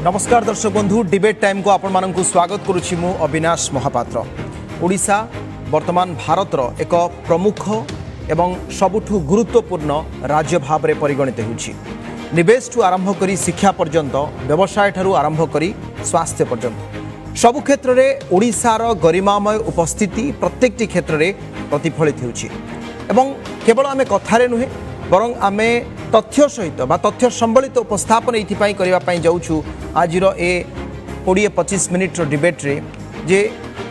नमस्कार दर्शक बंधु डिबेट टाइम को आपण मानक स्वागत करुछि मु अविनाश महापात्र। ओडिशा वर्तमान भारतर एक प्रमुख एवं सबुठु गुरुत्वपूर्ण राज्य भाव में परिगणित होछि। निवेश ठू आरंभ करी शिक्षा पर्यंत व्यवसाय ठारू आरंभ करी स्वास्थ्य पर्यंत सबु क्षेत्र में ओडिशार गरिमामय उपस्थिति प्रत्येक क्षेत्र में प्रतिफलित होछि। एवं केवल आमे कथारे नुहे बरं आमे तथ्य सहित बा तथ्य संबलित उपस्थापन ये करने जाऊँ आज ए 20-25 मिनिट डिबेट रे जे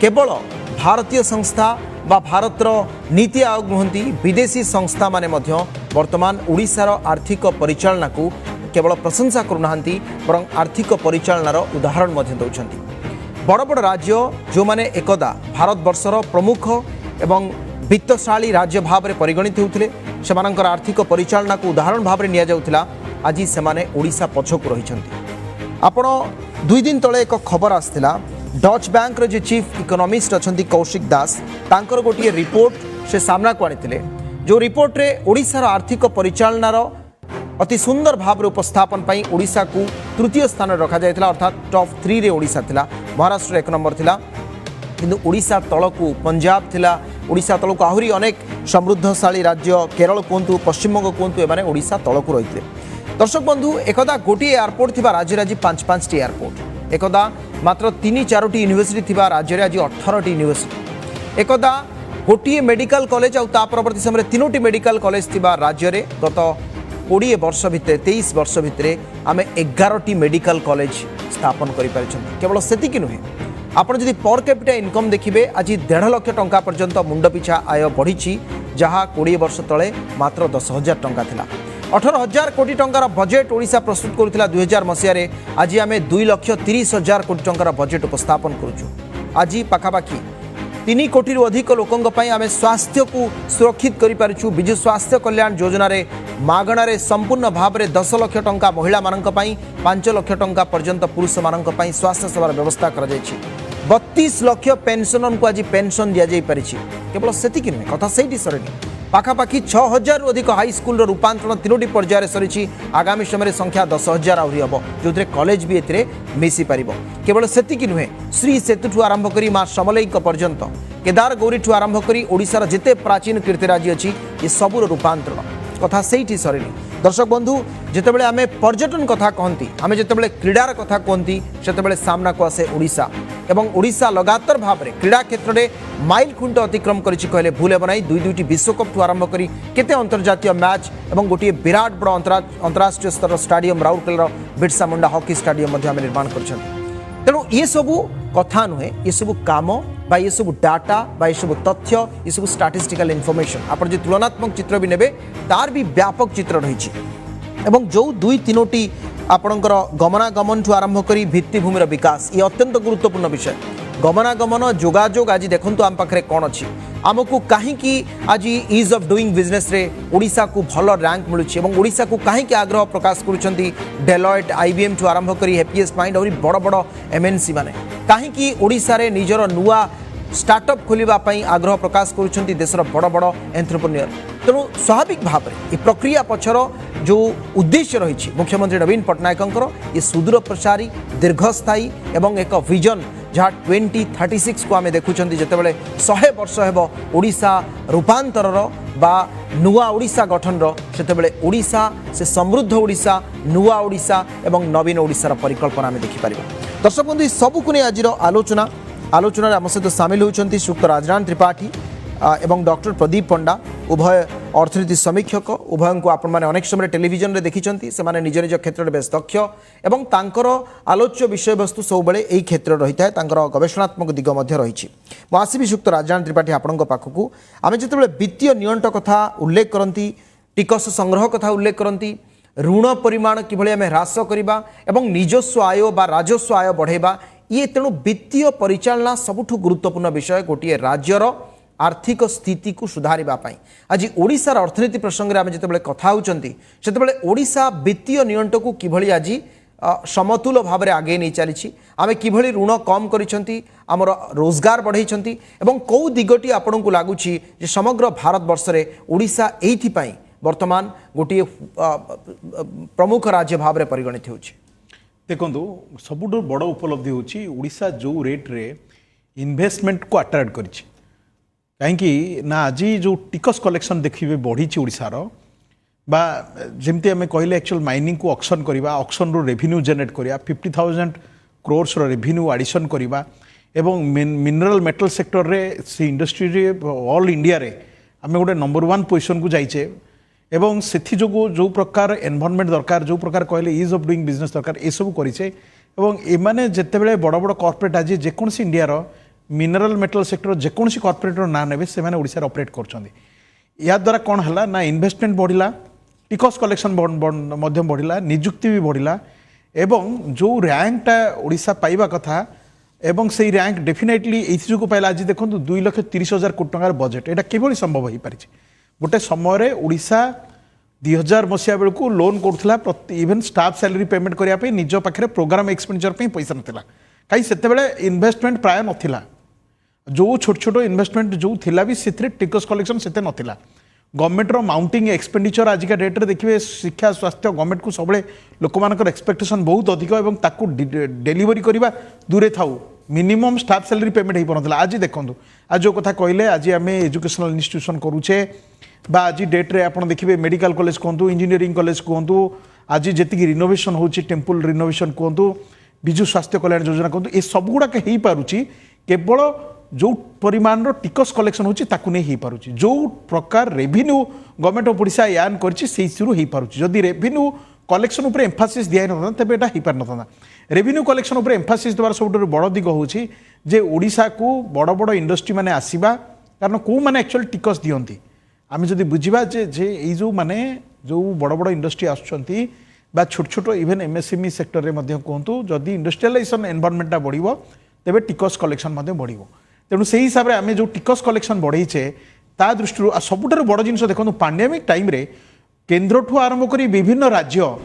केवल भारतीय संस्था बा भारतर नीति आयोग नुहति विदेशी संस्था माने मध्य वर्तमान ओडिशार आर्थिक परिचालना को केवल प्रशंसा करूना बरं आर्थिक परिचालनार उदाहरण मध्य दौरान बड़ बड़ राज्य जो माने एकदा भारतवर्षर प्रमुख एवं वित्तशाली राज्य भाव में परिगणित होते सेमानंकर आर्थिक परिचालना को उदाहरण भाव में निया आज से ओडिशा पछकु रही। आपण 2 दिन तले एक खबर आसला डच बैंक रे चीफ इकोनॉमिस्ट अच्छा कौशिक दास तांकर गोटे रिपोर्ट से सामना को आनी जो रिपोर्ट रे ओडिशार आर्थिक परिचालनार अति सुंदर भाव में उपस्थापन पाई ओडिशा को तृतीय स्थान रखा जायतिला अर्थात टॉप 3 रे ओडिशा थिला, महाराष्ट्र 1 नंबर थिला किंतु ओडिशा तलकू पंजाब थिला, ओडिशा तलकू आहुरी अनेक समृद्धशाली राज्य केरल कहतु पश्चिमबंग कहतु एमाने ओडिशा तलकू रही। दर्शक बंधु एकदा गोटे एयरपोर्ट थिबा राज्य आज 5-5 टी एयरपोर्ट, एकदा मात्र 3-4 टी यूनिवर्सिटी थिबा राज्य आज 18 टी यूनिवर्सिटी, एकदा गोटे मेडिकल कॉलेज और परवर्ती समय 3 टी मेडिकल कॉलेज थिबा राज्य रे गत 20 वर्ष भितर 23 वर्ष भितर आम 11 टी मेडिकल कॉलेज स्थापन कर पारिछन। केवल सेतिकी नुहे आपण जदि पर कैपिटा इनकम देखिए आज 1.5 लाख टंका पर्यंत मुंड पिछा आय बढ़ी जहाँ 20 वर्ष तले मात्र 10,000 टंका थिला। 18,000 कोटी टंकार बजेट ओडिशा प्रस्तुत करुथिला 2000 मसीह आज आम 2,30,000 कोटी टंकार बजेट उपस्थापन करुचु। आज पाखापाखि 3 कोटी अधिक लोकों आम स्वास्थ्य को सुरक्षित करूँ। विजु स्वास्थ्य कल्याण योजना रे मागणारे संपूर्ण भाव में 10 लाख टंका महिला मानक पई 5 लाख टंका पर्यंत पुरुष मानक पई स्वास्थ्य सेवार व्यवस्था करा जायछि। 32 लाख पेंशन को आज पेंशन दि जाई परिछि। केवल सेतिकी नुहे कथा सेठी सरनी पाखापाखि 6,000 रु अधिक हाई स्कूल रूपांतरण 3टी पर्यायर सरी। आगामी समय संख्या 10,000 आहरी हम जो कॉलेज भी ए मिसी पार। केवल सेतिकी नुहे श्री सेतु आरंभ करी माँ समलई पर्यंत केदार गौरी आरंभ करी ओडिशार जेते प्राचीन कीर्तिराजी अच्छी ये सबूर रूपांतरण कथा सेठी सरीनी। दर्शक बंधु जितेबाला आम पर्यटन कथा कहती आम जितेबाला क्रीडार कथा कहती से सामना को आसे ओडिशा एवं ओडिशा लगातार भाव में क्रीड़ा क्षेत्र में माइल खुंट अतिक्रम करिछि कहले भूल हेब नाही। 2-2टी विश्वकप ठू आरंभ करी केते अंतर्जातीय मैच एवं गोटे विराट बड़ अंतरराष्ट्रीय स्तर stadium राउरकेलार Birsa Munda hockey stadium निर्माण कर। तेणु ये सबू कथा नुहे ये सबू काम बा ये सब डाटा बा ये सब तथ्य ये सब स्टैटिस्टिकल इनफॉरमेशन आप जो तुलनात्मक चित्र भी नेबे तार भी व्यापक चित्र रही एवं जो 2-3टी आपणकर गमनागमन ठू आरंभ करी भित्तिभूमिर विकास ये अत्यंत गुरुत्वपूर्ण विषय। गमनागमन जोगाजोग आज देखंतु आम पाखरे कौन अच्छी आमको कहीं आज इज ऑफ डूइंग बिजनेस रे ओडिशा को भल रैंक मिलूँ और ओडिशा को कहीं आग्रह प्रकाश करुँच डेलॉयट IBM ठू आरंभ करी हैप्पीएस्ट माइंड और बड़ बड़ MNC माने कहीं ओडिशा रे निजर नुआ स्टार्टअप खोलने आग्रह प्रकाश करुँच देशर बड़ बड़ एंटरप्रेन्योर। तेणु स्वाभाविक भाव में ये प्रक्रिया पछर जो उद्देश्य रही मुख्यमंत्री नवीन पट्टनायक ये सुदूर प्रसारी दीर्घस्थायी एवं एक विजन जहाँ 2036 को आम देखुं जितेबाला 100 वर्ष हेब ओडिशा रूपांतर बा नुआ ओडिशा गठन सेतेबेले ओडिशा से समृद्ध ओडिशा नुआ ओडिशा एवं नवीन ओडिशार परिकल्पना आम देखिपर। दर्शक बंधु सबको नहीं आज आलोचना आम सहित सामिल होती श्रीयुक्त राजनारायण त्रिपाठी एवं डॉक्टर प्रदीप पंडा उभय अर्थनीति समीक्षक उभय को आपण मैंने अनेक समय टेलीविजन रे देखिछंती से माने निज निज क्षेत्र में बेस दक्ष एवं तांकर आलोच्य विषय वस्तु सब बेले एही क्षेत्र रही है तांकर गवेषणात्मक दिग मध्य रही। मु आसीबी श्रीयुक्त राजनारायण त्रिपाठी आपणक पाखकू आम जितेबाला वित्तीय नियंट कथा उल्लेख करती टिकस संग्रह कथा उल्लेख करती ऋण परिमाण किभली आम ह्रास करवा एवं निजस्व आय बा राजस्व आय बढ़ेबा ये तेणु वित्तीय परिचालना सबुठु गुरुत्वपूर्ण विषय गोटे राज्यर आर्थिक स्थिति को सुधारिबा आज ओडिशार अर्थनीति प्रसंग में आम जितेबाला कथा होउचंती सेतेबाला ओडिशा वित्तीय नियंट को किभली आज समतुल भाव में आगे नहीं चली आम किभली ऋण कम करिसेंती आमर रोजगार बढ़ाई एवं कौ दिगटी आपण को लगुच समग्र भारत वर्ष में ओडिशा एइथिपाई वर्तमान गोटे प्रमुख राज्य भाव में परिगणित होउछि। देखो सबुठ बड़ उपलब्धि होची उड़ीसा जो रेट रे इन्वेस्टमेंट को अट्राक्ट करिछि कहीं ना आज जो टिकस कलेक्शन देखिए बढ़ी ओडिशार बा जमती आम कहले एक्चुअल माइनिंग को ऑक्शन करवा ऑक्शन रो रेवेन्यू जनरेट करवा 50,000 क्रोर्स रो रेवेन्यू एडिशन करवा एवं मिनरल मेटल सेक्टर रे से इंडस्ट्री रे ऑल इंडिया रे आम गोटे नंबर 1 पोजिशन को जाइए एवं से जो प्रकार एनवायरनमेंट दरकार जो प्रकार कहले इज ऑफ डूइंग बिजनेस दरकार ये सब करें एवं एमाने जितेबाला बड़ बड़ कॉर्पोरेट आज जेकोसी इंडिया मिनरल मेटल सेक्टर जेकोसी कॉर्पोरेट ना ने से ओडिशा ऑपरेट कर या द्वारा कौन है ना इन्वेस्टमेंट बढ़ला टिकस कलेक्शन बढ़ला निजुक्ति भी बढ़ला एवं जो रैंकटा ओडिशा पाइबा कथा एवं से रैंक डेफिनेटली ये पाइला आज देखो 2,30,000 कोटी टंकार बजेट यहाँ किभली संभव हो पारि गोटे समय ओडिशा 2000 मसीहा बेलू लोन करूला इवेन स्टाफ सैलरी पेमेंट करने निज पाखे प्रोग्राम एक्सपेंडिचर पैसा नाला कहीं से इन्वेस्टमेंट प्राय नाला जो छोट छोट इन्वेस्टमेंट जो थिला भी से टिकस कलेक्शन से नाला गवर्नमेंटर माउंटिंग एक्सपेंडिचर आजिका डेट रे देखिए शिक्षा स्वास्थ्य गवर्नमेंट को सब लोक मान एक्सपेक्टेशन बहुत अधिक और डेलीवरी करवा दूरे थाऊ मिनिमम स्टाफ सैलरी पेमेंट हो पाला आज देखो आज जो कथा कहले आज आम एजुकेशनल इंस्टीट्यूशन करुचे बा आज डेट रे आप देखिए मेडिकल कॉलेज कहतु इंजीनियरिंग कॉलेज कहतु आज जी रिनोवेशन होची टेम्पल रिनोवेशन कहतु विजु स्वास्थ्य कल्याण योजना कहतु ये सब गुड़ाक हो पारुची केवल जो परिमाण टिकस कलेक्शन होची ताकू नहीं हो पारुची जो प्रकार रेवेन्यू गवर्नमेंट ऑफ ओडिशा यान करछि हो पारुची जदि रेवेन्यू कलेक्शन उपर एम्फासिस दिया न तेज यहाँ हो पार ना रेवेन्यू कलेक्शन उपर एम्फासिस देवार सब बड़ दिग होची जे ओडिशा को बड़ बड़ इंडस्ट्री माने आसीबा कारण को माने एक्चुअल टिकस दियंती आम जदि बुझा जे जो माने जो बड़ बड़ इंडस्ट्री आसुचंती बा छोट छोट इवेन एमएसएमई सेक्टर रे मध्य कहतु जदि इंडस्ट्रियलाइजेशन एनवायरनमेंटा बढ़िबो तेबे टिकस कलेक्शन मध्य बढ़िबो तेणु से हिसाब से आम जो टिकस कलेक्शन बढ़ईचे ता दृष्टि सबुठ बड़ जिन देखो पांडेमिक टाइम रे केन्द्र ठू आरंभ कर विभिन्न राज्य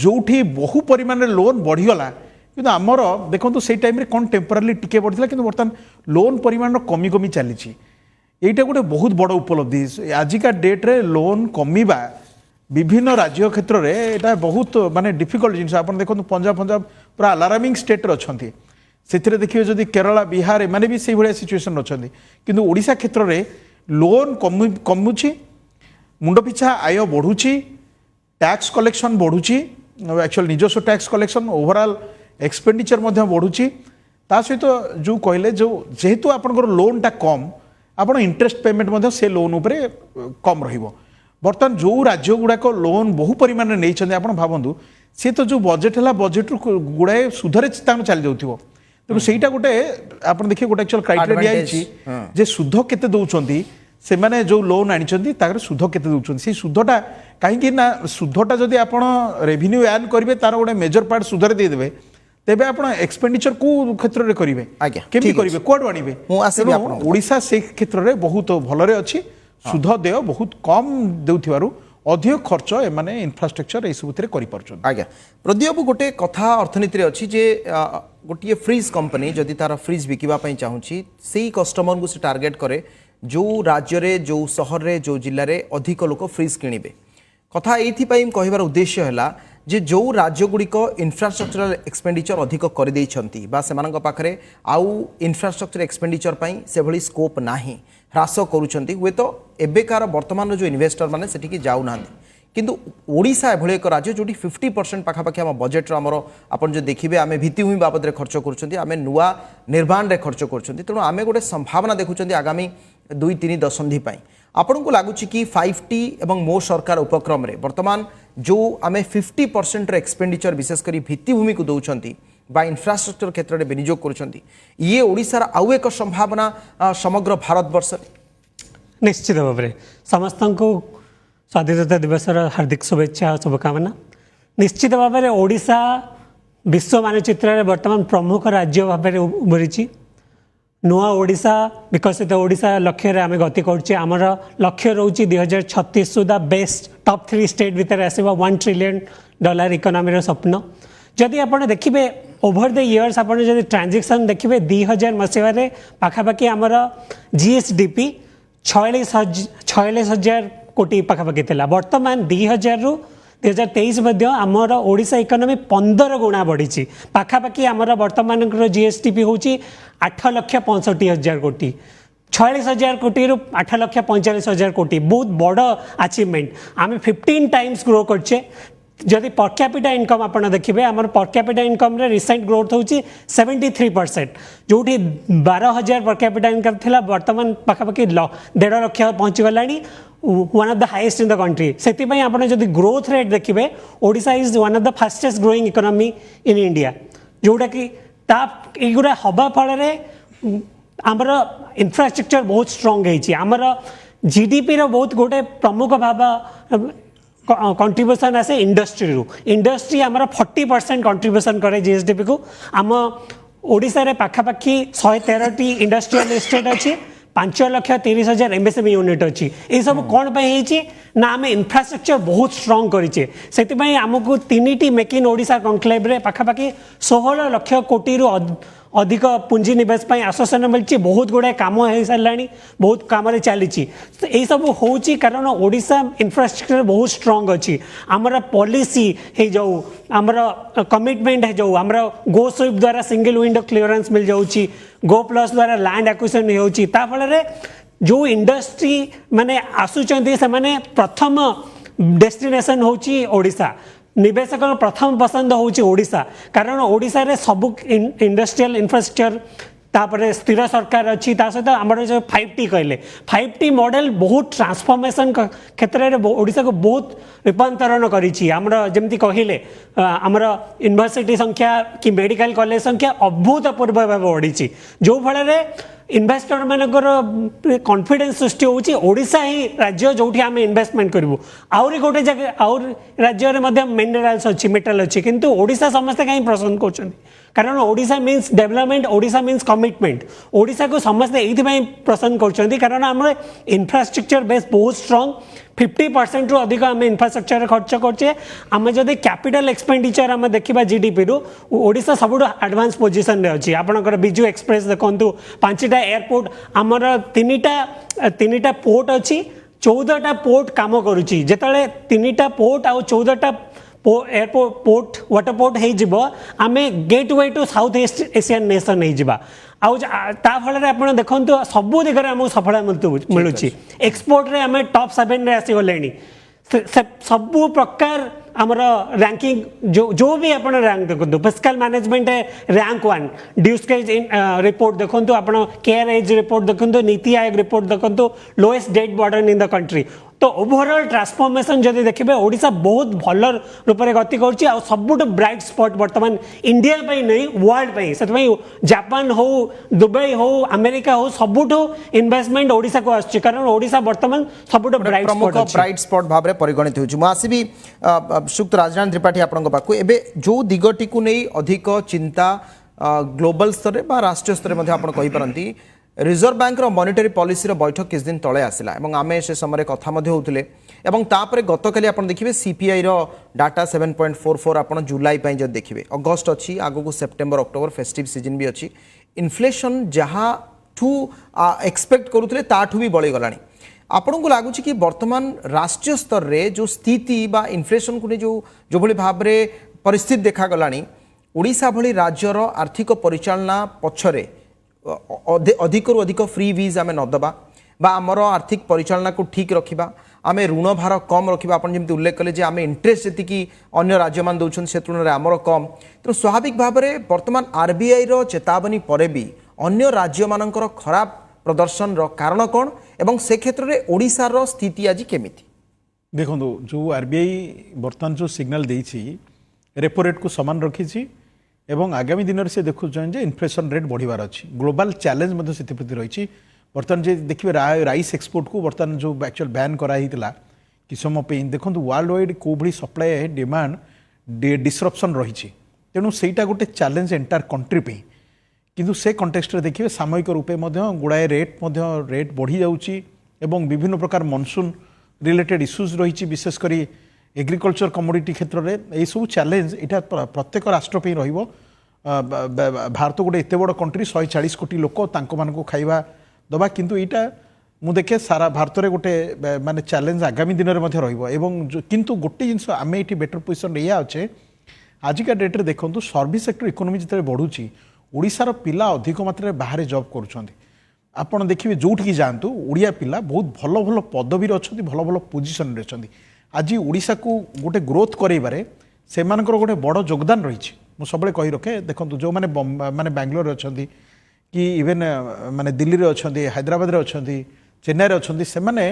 जो बहु परिमाण लोन बढ़ीगला कि आमर देखो से टाइम कौन टेम्पोरारी टिके बढ़ी कि बर्तमान लोन परिमाण कमी कमी चली यहीटा गोटे बहुत बड़ उपलब्धि आजिका डेट रे लोन कमिबा विभिन्न राज्य क्षेत्र में यहाँ बहुत माने डिफिकल्ट जिन आप देखो पंजाब पूरा अलारामिंग स्टेट अच्छा से देखिए जदि केरला बिहार एमाने भी से भाया सिचुएसन अच्छा कि ओडिशा क्षेत्र में लोन कमुची मुंड पिछा आय बढ़ुची टैक्स कलेक्शन बढ़ुची एक्चुअल निजस्व टैक्स कलेक्शन ओवरऑल एक्सपेंडिचर बढ़ुची ता सहित जो कहले जो जेहेतु आपंकर लोनटा कम आप इंटरेस्ट पेमेंट से लोन उपरे कम रहिबो बर्तमान जो राज्य गुड़ाक लोन बहु परिमाण नहीं आप भावतु सी तो जो बजेट है बजेट गुड़ाए सुधरे चली जाऊ तेणु सहीटा गोटे आप देखिए गोटे एक्चुअल क्राइटेरिया जे सुध केते दौरान से माने जो लोन आनी तार सुध केते दौरान से सुधटा कहीं ना सुधटा जदि आप रेवेन्यू एर्न करेंगे तार गोटे मेजर पार्ट सुधरे देदेवे तेबे आप एक्सपेंडिचर को क्षेत्र में करेंगे केमी करेंगे कौन आने ओडिशा से क्षेत्र में बहुत भलरे अच्छी सुध देय बहुत कम देउथिबारु अधिक खर्च एमाने इंफ्रास्ट्रक्चर ये सब आज्ञा प्रदीप गोटे कथा अर्थनीति अच्छी जे गोटे फ्रिज कंपनी जदि तार फ्रिज बिकवाई चाहूँगी से कस्टमर को से टार्गेट करे जो राज्य रे जो सहर रे जो जिले में अधिक लोक फ्रिज किणवे कथा ये कहबार उद्देश्य है जे जो राज्य गुड़िक इंफ्रास्ट्रक्चरल एक्सपेंडिचर अधिक कर पाखे आउ इंफ्रास्ट्रक्चर एक्सपेंडिचर से भली स्कोप नाही ह्रास करुँच हुए तो एबेकार वर्तमान जो इन्वेस्टर मैंने से जाऊना किंतु ओडिशा एभली एक राज्य जो 50% पाखापाखि आम बजेट आमर आप जो देखिए आम भित्तिभूमि बाबद खर्च करें नुआ निर्माण में खर्च करें तेणु आम गोटे संभावना देखुं आगामी 2-3 दशंधि आपण को लगुच कि 5T एवं मो सरकार उपक्रम रे वर्तमान जो आम 50% एक्सपेंडिचर विशेषकर भित्तिभूमि को दौरान बा इंफ्रास्ट्रक्चर क्षेत्र में विनियोग कर ये ओडिशार आउ एक संभावना समग्र भारतवर्ष निश्चित भाव में समस्त को स्वाधीनता दिवस हार्दिक शुभेच्छा और शुभकामना निश्चित भाव में ओडिशा विश्व मानचित्र में वर्तमान प्रमुख राज्य भाव में उभरी नुआ ओडिशा विकसित ओडिशा लक्ष्य आम गति करमर लक्ष्य रोचे 2036 सुधा बेस्ट टॉप 3 स्टेट भितर आसवा $1 ट्रिलियन इकोनॉमी स्वप्न जदि आप देखिए ओभर द इयर्स आप ट्रांजेक्शन देखिए 2000 मसीह पाखापाखि आमर GSDP 46,000 कोटी पाखापाखि था बर्तमान 2000 रु 2023 आमर ओडिशा इकोनॉमी 15 गुणा बढ़ी पाखापाखि आमर वर्तमान जीएसटीपी हूँ 8,65,000 कोटी 46,000 कोटी रु 8,45,000 कोटी बहुत बड़ अचीवमेंट आम 15 टाइम्स ग्रो करछे जदि पर कैपिटा इनकम आप देखिए आम पर कैपिटा इनकम रे रिसेंट ग्रोथ होची 73% जो 12,000 पर कैपिटा इनकम थिला वर्तमान पाखापाखि 1.5 लाख पहुँची गलानी one of the highest in the country से आप जदि ग्रोथ रेट देखिए Odisha is one of the fastest growing economy in India जोटा कि युवा हवा फल आमर इंफ्रास्ट्रक्चर बहुत स्ट्रॉन्ग है आमर जीडीपी रो बहुत गोटे प्रमुख भाव कंट्रीब्यूशन आसे इंडस्ट्री आमर 40% कंट्रीब्यूशन करे जीएसडीपी को आम ओडिशा रे पाखापाखि 113टी इंडस्ट्रियल एस्टेट अच्छी 5,30,000 एमएसएमई यूनिट अच्छी ये सब कौन ना आम इंफ्रास्ट्रक्चर बहुत स्ट्रॉन्ग करें से आमको 3टी मेक इन ओडिशा कनक्लेव रे पाखापाखि 16 लाख कोटी रु अधिक पुंजी निवेश आश्वासन मिली बहुत गुड़ाए कम हो सारा बहुत कम चली यही सब हो कारण ओडिशा इंफ्रास्ट्रक्चर बहुत स्ट्रॉन्ग अच्छी आमर पॉलिसी हो जाऊ आमर कमिटमेंट हो जाऊ आमर गो स्वीप द्वारा सिंगल विंडो क्लीयरेंस मिल जाऊँगी गो प्लस द्वारा लैंड एक्विजिशन होता फल जो इंडस्ट्री माने आसुचंती से माने प्रथम डेस्टिनेशन होची ओडिशा निवेशक प्रथम पसंद होची ओडिशा कारण ओडिशा रे सब इंडस्ट्रियल इंफ्रास्ट्रक्चर तापर स्थिर सरकार अच्छी सहित आम जो 5T कहले 5T मॉडल बहुत ट्रांसफॉर्मेशन क्षेत्र में ओडिशा को बहुत रूपांतरण करी जमती कहले आमर यूनिवर्सिटी संख्या कि मेडिकल कॉलेज संख्या अभूतपूर्व भाव बढ़ी जो फल इन्वेस्टर मानकर कॉन्फिडेंस सृष्टि होची ओडिशा ही राज्य जो आम इन्वेस्टमेंट करूँ आउरी गोटे जगह आउर राज्य में मिनरल्स अच्छी मेटल अच्छी किंतु ओडिशा समस्ते कहीं पसंद कर कारण Odisha means development Odisha means commitment Odisha को समस्ते ये पसंद कर कारण आम इंफ्रास्ट्रक्चर बेस बहुत स्ट्रॉन्ग 50% रु अधिक आम इंफ्रास्ट्रक्चर खर्च करछे आम जदि कैपिटल एक्सपेंडिचर आम देखा जीडीपी रु ओडिशा सबुठ एडवांस पोजिशन रे अच्छी आपनकर बिजू एक्सप्रेस देखंतु 5टा एयरपोर्ट आमर 3टा पोर्ट अच्छी 14टा पोर्ट काम करुच्ची जिते 3टा पोर्ट आउ 14टा एयरपोर्ट पोर्ट वाटर पोर्ट हो आम gateway to South East Asian nation हो फल आप देखो सबू दिगरे आमको सफलता मिलूँ एक्सपोर्ट रे आम टॉप 7 रे आसीगले सबू प्रकार आमर रैंकिंग जो भी आप रैंक देखो फिस्कल मैनेजमेंट रैंक 1 ड्यूस्केज रिपोर्ट देखो आप केयर एज रिपोर्ट देखो नीति आयोग रिपोर्ट देखो lowest debt burden in the country तो ओवरऑल ट्रांसफॉर्मेशन जब देखिए ओडिशा बहुत भल रूप से गति कर सबुठ ब्राइट स्पॉट बर्तमान इंडिया नहीं वर्ल्ड से जापान हो दुबई हो अमेरिका हो सबुठ इन्वेस्टमेंट ओडिशा को आसछि कारण ओडिशा बर्तमान सबुठ ब्राइट स्पॉट भाव में परिगणित हो आसबि श्रीयुक्त राजनारायण त्रिपाठी आपण पाखु एबे जो दिगटी को नहीं अधिक चिंता ग्लोबल स्तर में राष्ट्रीय स्तर में आप कहि पारंती रिजर्व बैंक मॉनिटरी पॉलिसी बैठक किस दिन तले आसला आम से समय कथा होते गतकाली आप देखिए सीपीआई डाटा 7.44 आप जुलाई जब देखिए अगस्ट अच्छी आगक सेप्टेम्बर अक्टोबर फेस्टिव सीजन भी अच्छी इन्फ्लेशन जहाँ एक्सपेक्ट करुले ताठू भी बढ़ीगला आपण को लगुच कि वर्तमान राष्ट्रीय स्तर में जो स्थिति बा इन्फ्लेशन को जो भाई भाव में परिस्थिति देखा ओडिशा भली राज्यर आर्थिक परिचालना पछरे अधिक रु अधिक फ्री वीज आम नदबा बा आमर आर्थिक परिचालना को ठीक रखा आम ऋण भार कम रखा आप जमी उल्लेख कले जे आम इंटरेस्ट जी अन्य राज्य मान दौरान से तुलन में आमर कम तो स्वाभाविक भाव में वर्तमान आरबीआई चेतावनी पर भी अन्य राज्य मानकर खराब प्रदर्शन कारण कौन एवं से क्षेत्र में ओडिशार स्थिति आज केमिति देखो जो आरबीआई बर्तमान जो सिग्नाल देछि रेपो रेट को समान रखी एवं आगामी दिन में से देखुं इन्फ्लेशन रेट बढ़िबार अच्छी ग्लोबल चैलेंज रही बर्तमान जे देखिए राइस एक्सपोर्ट को बर्तमान जो एक्चुअल बैन कराई कि समय देखो वर्ल्ड वाइड कौ भाई सप्लाई डिमांड डिसरप्शन रही तेणु सेटा गोटे चैलेंज एंटायर कंट्री पे किंतु से कंटेक्स्ट देखिए सामयिक रूपे गुड़ाए रेट बढ़ी जाऊँगी एवं विभिन्न प्रकार मनसून रिलेटेड इश्यूज रही विशेषकर एग्रीकल्चर कमोडिटी क्षेत्र में यही सब चैलेंज यहाँ प्रत्येक राष्ट्र पे रहिबो भारत गोटे एत बड़ कंट्री 140 कोटी लोक खाଇବା दबा किंतु यहाँ ମୁଁ ଦେଖେ ସାରା ଭାରତରେ ଗୋଟେ ମାନେ ଚ୍ୟାଲେଞ୍ଜ ଆଗାମୀ ଦିନରେ ମଧ୍ୟ ରହିବ ଏବଂ କିନ୍ତୁ ଗୋଟେ ଜିନିଷ ଆମେ ଏଠି ବେଟର ପୋଜିସନ୍ ଏଇଆ ଅଛେ ଆଜିକା ଡେଟ୍ରେ ଦେଖନ୍ତୁ ସର୍ଭିସ୍ ସେକ୍ଟର ଇକୋନୋମି ଯେତେବେଳେ ବଢ଼ୁଛି ଓଡ଼ିଶାର ପିଲା ଅଧିକ ମାତ୍ରାରେ ବାହାରେ ଜବ୍ କରୁଛନ୍ତି ଆପଣ ଦେଖିବେ ଯେଉଁଠିକି ଯାଆନ୍ତୁ ଓଡ଼ିଆ ପିଲା ବହୁତ ଭଲ ଭଲ ପଦବୀରେ ଅଛନ୍ତି ଭଲ ଭଲ ପୋଜିସନ୍ରେ ଅଛନ୍ତି ଆଜି ଓଡ଼ିଶାକୁ ଗୋଟେ ଗ୍ରୋଥ୍ କରାଇବାରେ ସେମାନଙ୍କର ଗୋଟେ ବଡ଼ ଯୋଗଦାନ ରହିଛି ମୁଁ ସବୁବେଳେ କହି ରଖେ ଦେଖନ୍ତୁ ଯେଉଁମାନେ ମାନେ ବାଙ୍ଗାଲୋରରେ ଅଛନ୍ତି कि इवेन माने दिल्ली रे अछंती हैदराबाद रे अछंती चेन्नई रे अछंती सेमाने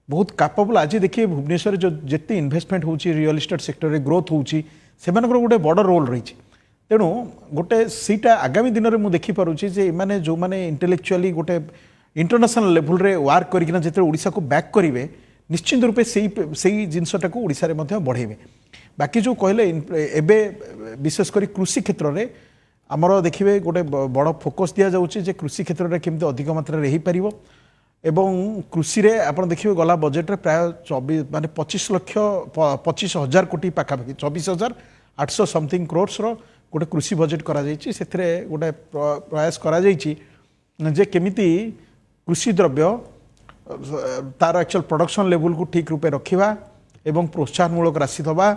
बहुत कैपेबल आज देखिए भुवनेश्वर जो जिते इन्वेस्टमेंट होची रियल एस्टेट सेक्टर रे ग्रोथ होची सेमानकर गोटे बड़ रोल रही तेणु गोटे सीटा आगामी दिन में मुझे देखिपुची जे माने जो माने इंटेलेक्चुअली गोटे इंटरनेशनल लेवल रे वर्क करकिना जेते ओडिसा को बैक करिवे निश्चित रूपे सेही जिनसटा को ओडिसा रे मध्य बढ़ेबे बाकी जो कहले एबे विशेषकर कृषि क्षेत्र में आमर देखिए गोटे बड़ फोकस दि जाऊँगी जे कृषि क्षेत्र में केमती अधिक मात्रा हो पार एवं कृषि रे आप देखिए गला बजेट रे प्राय 24 माने 25,000 कोटी पाखापाखि 24,800 समथिंग क्रोर्स गोटे कृषि बजेट करा जाइछि सेथिरे गोटे प्रयास करा जाइछि जे केमिति कृषि द्रव्य तार एक्चुअल प्रोडक्शन लेवल को ठीक रूपे रखिबा एवं प्रोत्साहनमूलक राशि दबा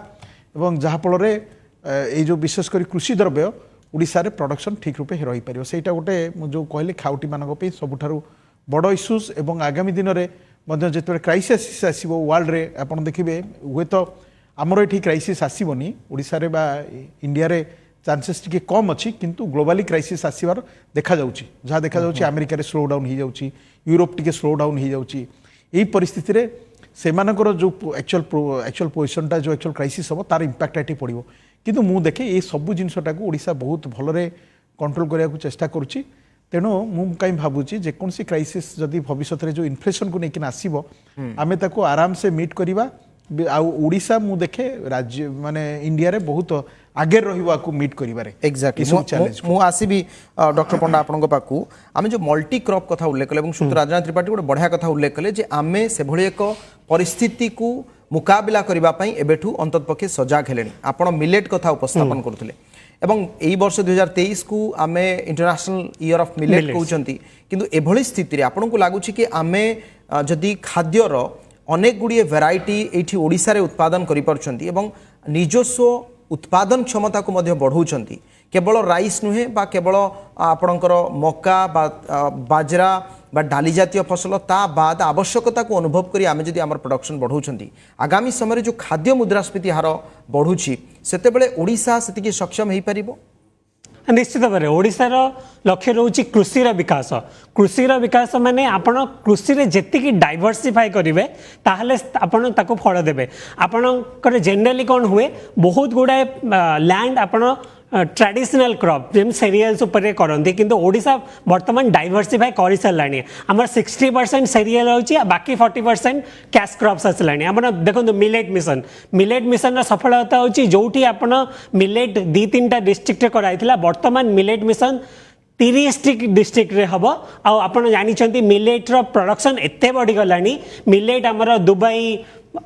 एवं जहाँफल ये जो विशेषकर कृषि द्रव्य ओडिशा रे प्रोडक्शन ठीक रूपे रही पारिबो सेटा गोटे जो कहले खाउटी मानक पे सबुठारु बड़ इश्यूज एवं आगामी दिन में मध्य जेते क्राइसिस आसीबो वर्ल्ड रे आपण देखिबे हुए तो आमर एठी क्राइसिस आसीबोनी ओडिशा रे बा इंडिया रे चांसेस टिके कम अच्छी किंतु ग्लोबली क्राइसिस आसीबार देखा जाउची जहाँ देखा जाउची अमेरिका रे स्लो डाउन हो जाउची यूरोप टिके स्लो डाउन हो जाउची एही परिस्थिति रे सेमानकर जो एक्चुअल पोजिशनटा जो एक्चुअल क्राइसिस हम तार इंपैक्ट एटी पड़ो किंतु मु देखे ये सब जिनसटा को ओडिशा बहुत भलरे कंट्रोल करने को चेष्टा करुच्ची तेणु मु कहीं भावुची जेकोसी क्राइसिस जदि भविष्य में जो इन्फ्लेशन को लेकिन आसो आम ताको आराम से मीट करवा ओडिशा मु देखे राज्य माने इंडिया रे बहुत आगे रहिवाकू मीट करिवारे एक्जेक्टली मु आसीबी डॉक्टर पंडा आपन पाखु आमे जो मल्टी क्रॉप कथा उल्लेख कले सुत राजनाथ त्रिपाठी गोटे बढ़िया कथा उल्लेख कले जे आमे से भली एक परिस्थिति को मुकाबला करबा पई एबेठू अंततपक्षे सजाग हेलेनी आपण मिलेट कथा उपस्थापन करथले एवं एई वर्ष 2023 को आमे इंटरनेशनल ईयर ऑफ मिलेट कहउचंती किंतु एभली स्थिति रे आपण को लागुची कि आमे जदि खाद्यर अनेक गुड़िए भेराइटी एठी ओडिशा रे उत्पादन करि परछंती एवं निजस्व उत्पादन क्षमता को मध्य बढ़ाउछंती केवल राइस नुहे बा केवल आपणकर मका बा बाजरा बा डाली जातीय फसल ता बाद आवश्यकता को अनुभव करी आमे जदि आमर प्रोडक्शन बढ़ाउछंती आगामी समय जो खाद्य मुद्रास्फीति हार बढ़ुछि सेते बेले ओडिशा सेतिकी सक्षम हेई परिबो निश्चित भाव में ओडिशार लक्ष्य रोचे कृषिर विकास माने आपण कृषि रे जेतिकी डाइवर्सिफाई करेंगे ताहले आपण ताको फल देबे आपण जनरली कौन हुए बहुत गुड़ाए लैंड आपण ट्रेडिशनल क्रॉप जेम सीरियल्स उपर करती किंतु ओडिशा वर्तमान डाइवर्सिफाई कर सारे आम 60% सीरियल होची बाकी 40% कैश क्रॉप्स आसलानी आम देखो मिलेट मिशन सफलता होची जोठी आपण मिलेट 2-3टा डिस्ट्रिक्ट कराइथिला वर्तमान मिलेट मिशन 30 डिस्ट्रिक्ट रे हबो आपण जानिछंती मिलेट रो प्रोडक्शन एते बढ़ी गलानी मिलेट हमर दुबई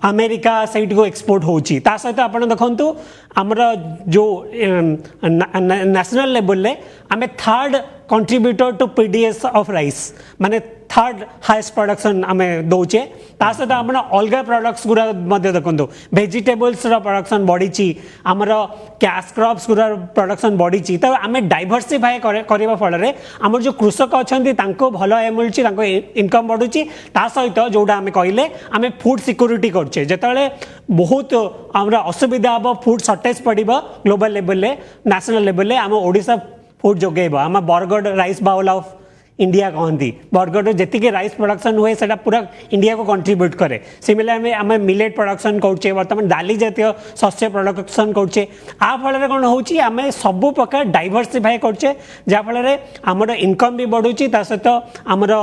अमेरिका साइड को एक्सपोर्ट होची ता सहित आपण देखंतु हमर जो नेशनल लेवल रे आमे 3rd contributor to PDS of rice माने 3rd हाईएस्ट प्रोडक्शन आमे दौचे ता सहित आपण अलग प्रोडक्ट्स गुरा मध्ये देखंतु वेजिटेबल्स रो प्रोडक्शन बढ़ीची हमर कैश क्रॉप्स गुरा प्रोडक्शन बढ़ीची त आमे डाइवर्सिफाई करबा फल रे हमर जो कृषक अछंती तांको भलो ए मिलची तांको इनकम बढ़ुची ता सहित जोडा आमे कहिले आमे फूड सिक्योरिटी करछे जेतले बहुत हमरा असुविधा अब फूड शॉर्टेज पड़िबो ग्लोबल लेवल रे नेशनल लेवल रे हम ओडिशा फूड जोगेबो हम Bargarh rice bowl of India कहती बरगड जी राइस प्रोडक्शन हुए से पूरा इंडिया को कंट्रीब्यूट करे सिमिलर आम मिलेट प्रोडक्शन करुचे बर्तमान डाली जातीय शस्य प्रोडक्शन करुचे आ फल कौन होची आम सबु प्रकार डाइवर्सिफाई करुचे जहाँफल आमर इनकम भी बढ़ुची ता सहित आमर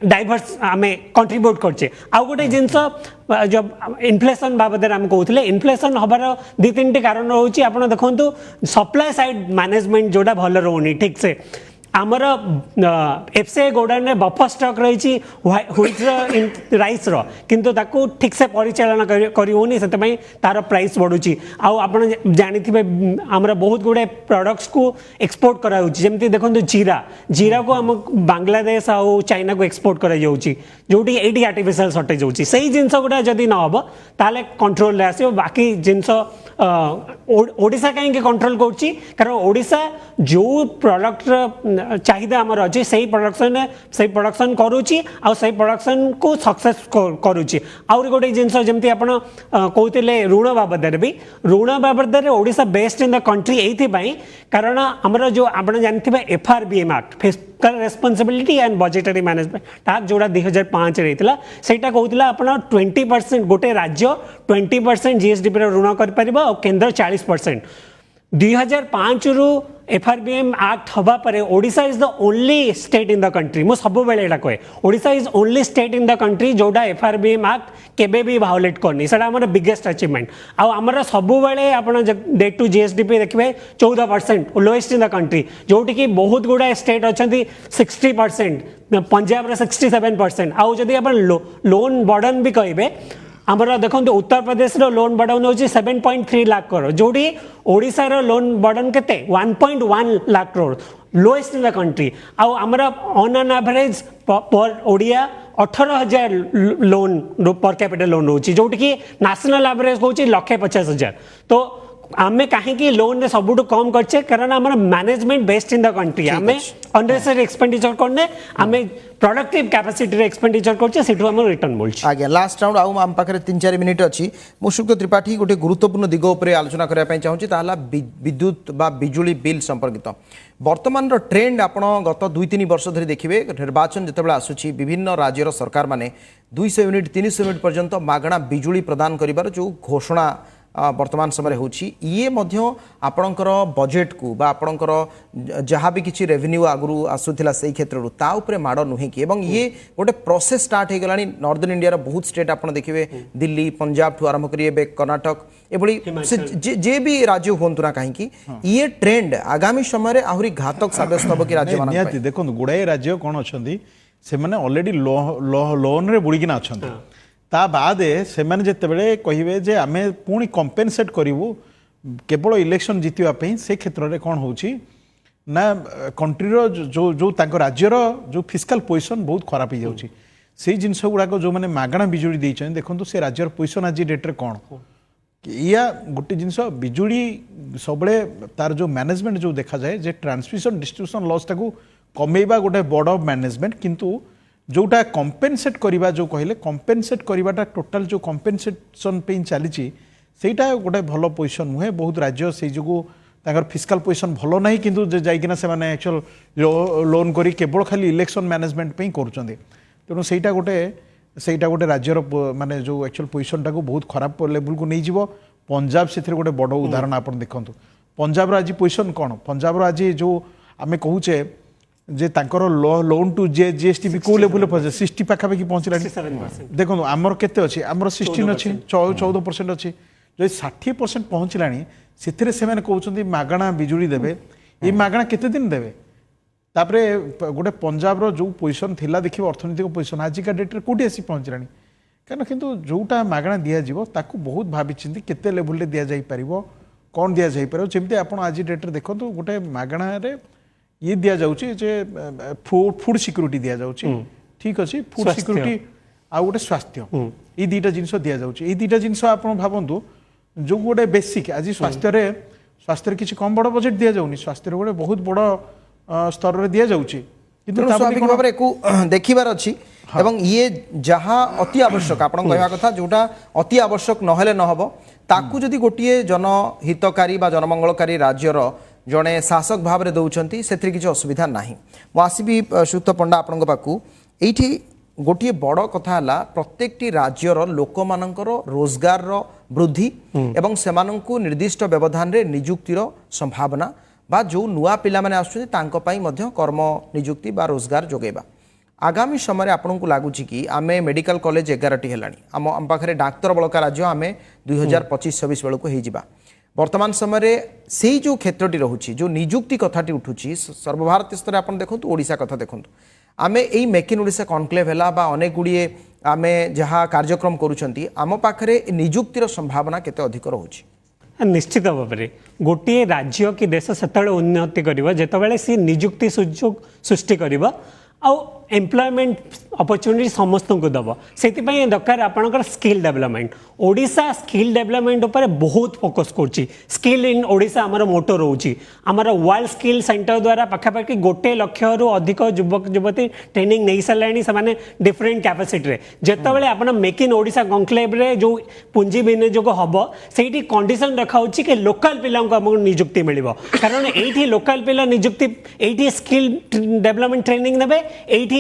डाइवर्स आम कंट्रीब्यूट करछे आउ गोटे जिनस जब इन्फ्लेशन बाबद आम कहते इन्फ्लेशन हबार 2-3टी कारण रोचे आप देखो सप्लाई साइड मैनेजमेंट जोटा भल रोनी ठीक से आमर एफसीआई गोडाउन में बफर स्टॉक रही व्हाइट राइस किंतु ताकू ठीक से परिचालन करी से तार प्राइस बढ़ुची आप जानी आमर बहुत गुड़े प्रोडक्ट्स को एक्सपोर्ट कराऊँगी देखो जीरा जीरा को आम बांग्लादेश आउ चाइना को एक्सपोर्ट करा जोटी ये आर्टिफिशियल सर्टेज होची सही जिनस गुड़ा जदि न हम ताले कंट्रोल आस बाकी जिनस ओडिशा कहीं कंट्रोल करुच्ची कारण ओडिशा जो प्रोडक्ट चाहिदा आमर अच्छे से प्रोडक्शन करुच्ची आ से प्रोडक्शन को सक्सेस करुच्ची आउरी गोटे जिनस जमी आप कहते ऋण बाबद भी ऋण बाबद Odisha best in the country यही कारण आमर जो आप जानते FRBM act fiscal responsibility and budgetary management act जोड़ा 2005 रही सेटा कहूला आप 20% गोटे राज्य 20% GSDP ऋण कर केंद्र 40%। 2005 रु FRBM एक्ट हवा परे Odisha is the only state in the country मु सब बेले एटा कहे Odisha is only state in the country जोड़ा FRBM एक्ट केबे भी वायोलेट करनी सेटा हमर बिगेस्ट अचीवमेंट आ हमर सब बेले आपण डेट टू GSDP देखिबे 14% लोएस्ट इन द कंट्री जोटी की बहुत गुडा स्टेट अछंती 60% पंजाब रे 67% आ जदी आपण लोन बर्डन भी कहबे आमर देखो उत्तर प्रदेश लोन बर्डन हो 7.3 लाख करोड़ जोड़ी ओडिशा लोन बर्डन के 1.1 lakh crore lowest in the country आमर ऑन एन एवरेज पर ओडिया 18,000 लोन पर कैपिटल लोन होची जोटी की नेशनल एवरेज होची 1,50,000 तो आमे कहीं लोन सबुठ कम करछे कारण आम management best in the country आमे अननेसेसरी एक्सपेंडिचर करने आमे प्रोडक्टिव कैपेसिटी एक्सपेंडिचर करछे सेठु हम रिटर्न बोलछि आज्ञा लास्ट राउंड आउ आम पाखरे 3-4 मिनिट अछि मुशुक्त त्रिपाठी गोटे गुरुत्वपूर्ण दिग उपरे आलोचना करिया पय चाहूछि ताला विद्युत बा बिजुली बिल संपर्कित वर्तमान ट्रेंड आपण गत 2-3 वर्ष धरि देखिबे निर्वाचन जतबेला आसुछि विभिन्न राज्यर सरकार माने 200 यूनिट 300 यूनिट पर्यंत मागणा बिजुली प्रदान करिबार जो घोषणा वर्तमान समय होची ये मध्य आपणकर बजेट को बा आपणकर जहाँ भी किसी रेवेन्यू आगु आसूला से क्षेत्र ता उपरे माड़ नुहे कि एवं ये गोटे प्रोसेस स्टार्ट हो गलानी नॉर्दर्न इंडिया बहुत स्टेट आप देखिए दिल्ली पंजाब ठू आरंभ करिए कर्नाटक एभली जे भी राज्य हूँ ना कहीं ये ट्रेंड आगामी समय आहरी घातक साब्यस्त हम कि राज्य देखो गुड़ाए राज्य कौन अच्छा से ऑलरेडी लोन रे बुड़ीकिना अच्छा ता बादे से जितेबले कहे जे आमे पुणी कंपेनसेट करूँ केवल इलेक्शन जीतवाई से क्षेत्र में कौन हो ना कंट्रीर जो जो राज्यर जो फिस्काल पोजिशन बहुत खराब हो जाऊँगी से जिनस गुड़ाक जो मैंने मागणा बिजुली देते देखो से राज्यर पोजिशन आज डेट्रे कौन या गोटे जिनस बिजुली सब तार जो मैनेजमेंट जो देखा जाए जे ट्रांसमिशन डिस्ट्रीब्यूशन लॉस टाक कमेवा गोटे बड़ मैनेजमेंट किंतु जोटा कंपेनसेट करवा जो कहले कंपेनसेट करवाटा टोटाल जो कंपेनसेशन पे चली सेटा गोटे भल पोजिशन नुहे बहुत राज्य से जो फिस्काल पोजिशन भल ना किंतु जाइकिना से माने एक्चुअल लोन करी केवल खाली इलेक्शन मैनेजमेंट पे करुँच तेणु सेटा गोटे राज्यर माने जो एक्चुअल पोजिशन टाक बहुत खराब लेवल को नहीं जीव पंजाब से गोटे बड़ उदाहरण आप देखो पंजाब आज पोजिशन कौन पंजाब आज जो आम कहूचे जे तांकर लोन टू जीएसटी को लेवल 60 पाखापाखि पहुँचला देखो आमर केते अच्छी आमर 16 अच्छी 14% अच्छी जो 60% पहुँचला से कहते मागणा बिजुली देवे ये मागणा केते दिन देवे तापरे गोटे पंजाब रो जो पोजिशन थिला देखिए अर्थनैतिक पोजिशन आजिका डेट्रे कौटी आसी पहुँचला कहीं किंतु जोटा मागणा दिज्व ताकू बहुत भाई केते लेवल दि जापर कौन दि जापर जमी आप आज डेट्रे देखो गोटे मागणा ये दि जाऊँचे फूड सिक्यूरीटी दि जाऊँच ठीक अच्छे फूड सिक्यूरीटी आ गोटे स्वास्थ्य ये दुईटा जिनस दि जाऊँच ये दुईटा जिनस आप भावतु जो गोटे बेसिक आज स्वास्थ्य किसी कम बड़ बजेट दि जाऊनी स्वास्थ्य गोटे बहुत बड़ स्तर में दि जाऊँगी स्वाभाविक भाव में देखिबार अच्छी एवं ये जहाँ अति आवश्यक आप कहवा कथा जोटा अति आवश्यक नहेले नहब ताकू जदि गोटे जनहितकारी बा जनमंगलकारी राज्यर जड़े शासक भाव में दौरान से किसी असुविधा ना मुझे सुत पंडा आपण पाखु ये गोटे बड़ कथा है प्रत्येक राज्यर लोक मानकर रोजगार वृद्धि एवं सेमानंकु निर्दिष्ट व्यवधान रे नियुक्तिर संभावना बा जो नुआ पिला माने आसुछे कर्म नियुक्ति बा रोजगार जोगेबा आगामी समय आपको लगुच कि आम मेडिकल कॉलेज 11टी है आम पाखे डाक्तर बड़का राज्य आम 2025-26 बेलू हो वर्तमान समय से जो क्षेत्रटी रोचे जो निजुक्ति कथाटी उठुची सर्वभारतीय स्तर आप देखो ओडिशा कथा देखो आम यही मेक इन ओडिशा कनक्लेव है अनेक गुड़िए आम जहाँ कार्यक्रम करुँच आम पाखे निजुक्तिर संभावना केते अधिक रोचे निश्चित भाव में गोटे राज्य कि देश से उन्नति कर जितेबाला सी निजुक्ति सुजोग सृष्टि कर एम्प्लॉयमेंट अपॉर्चुनिटी समस्त को दब से दरकार आपंकर skill development Odisha skill development उपर बहुत फोकस कर स्किल इन ओडिशा आमर मोटो रोचे आमर वर्ल्ड स्किल सेंटर द्वारा पखापाखि 1 लाख रु अधिक युवक युवती ट्रेनिंग नहीं सारे से डिफरेंट कैपेसिटी जितेबाला आप मेक इन ओडिशा कनक्लेव जो पुंजी विनियोग हम से कंडीशन रखा कि लोकल पिला आमको निजुक्ति मिल कारण ये लोकल पिला निजुक्ति ये स्किल डेवलपमेंट ट्रेनिंग ने ये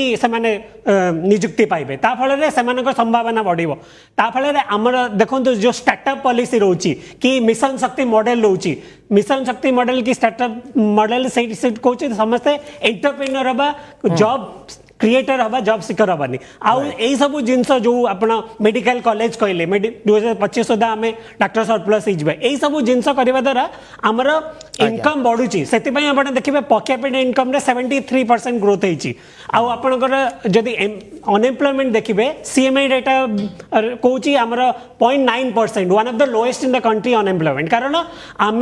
निजुक्ति पाइबे फल संभावना बढ़ो फल आमर देखो जो स्टार्टअप पॉलिसी रोची कि मिशन शक्ति मॉडल रोची मिशन शक्ति मॉडल की स्टार्टअप मॉडल से कहते समस्ते एंटरप्रेन्योर हवा जॉब क्रिएटर हवा जॉब सिकर हवानी आउ यही सब जिनस जो आप मेडिकल कॉलेज कहले 2025 सुधा आम डाक्टर सरप्लस यही सब जिनस करने द्वारा आमर इनकम बढ़ुची से देखिए पर कैपिटा इनकम रे 73% ग्रोथ होती आपंकर जदि अनएम्प्लॉयमेंट देखिए सीएमआई डेटा कौची आमर 0.9% one of the lowest in the country unemployment कारण आम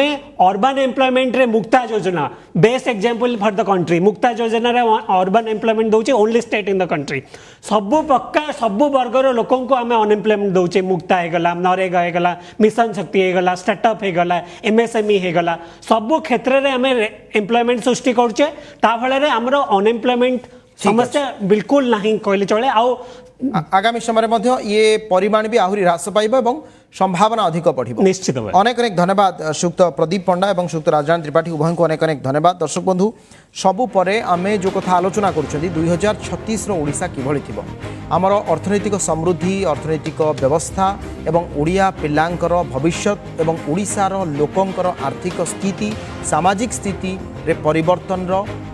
अर्बन एम्प्लॉयमेंट रे मुक्ता योजना best example for the country Mukta योजना रे अर्बन एम्प्लॉयमेंट दौचे only state in the country सबु प्रकार सबु वर्गर लोक आम अनएम्प्लॉयमेंट दौचे मुक्ता होगला नरेगा होगला मिशन शक्ति होगला स्टार्टअप होगला एमएसएमई होगला सबु क्षेत्र में आम एम्प्लॉयमेंट सृष्टि करुचे फल आमर अनएम्प्लॉयमेंट समस्या बिल्कुल नहीं कहले चले आगामी समय ये परिमाण भी आहरी ह्रास पाइब और संभावना अधिक बढ़ निश्चित अनेक अनेक धन्यवाद श्रीयुक्त प्रदीप पंडा और श्रीयुक्त राजनारायण त्रिपाठी उभय को अनेक अनेक धन्यवाद दर्शक बंधु सबु परे आमे जो कथा आलोचना करुछंती 2036 ओडिशा किभଳି थिबो आमर अर्थनैतिक समृद्धि अर्थनैतिक व्यवस्था एवं ओडिया पिलांकर भविष्यत एवं ओडिशार लोकंकर आर्थिक स्थिति सामाजिक स्थिति रे परिवर्तन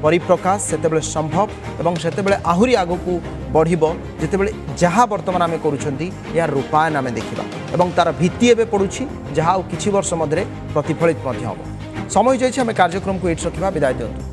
परिप्रकाश सेतेबेले संभव एवं सेतेबेले आहुरी आगकू बढ़िबो जेतेबेले जहाँ वर्तमान आमे करुछंती या रूपायन आमे देखिबा एवं तार भित्ति एबे पड़ुछि जहाँ किछि वर्ष मध्य प्रतिफलित मध्य हबो समय जाइछि आमे कार्यक्रम को एट रखिबा विदाय दियंतु।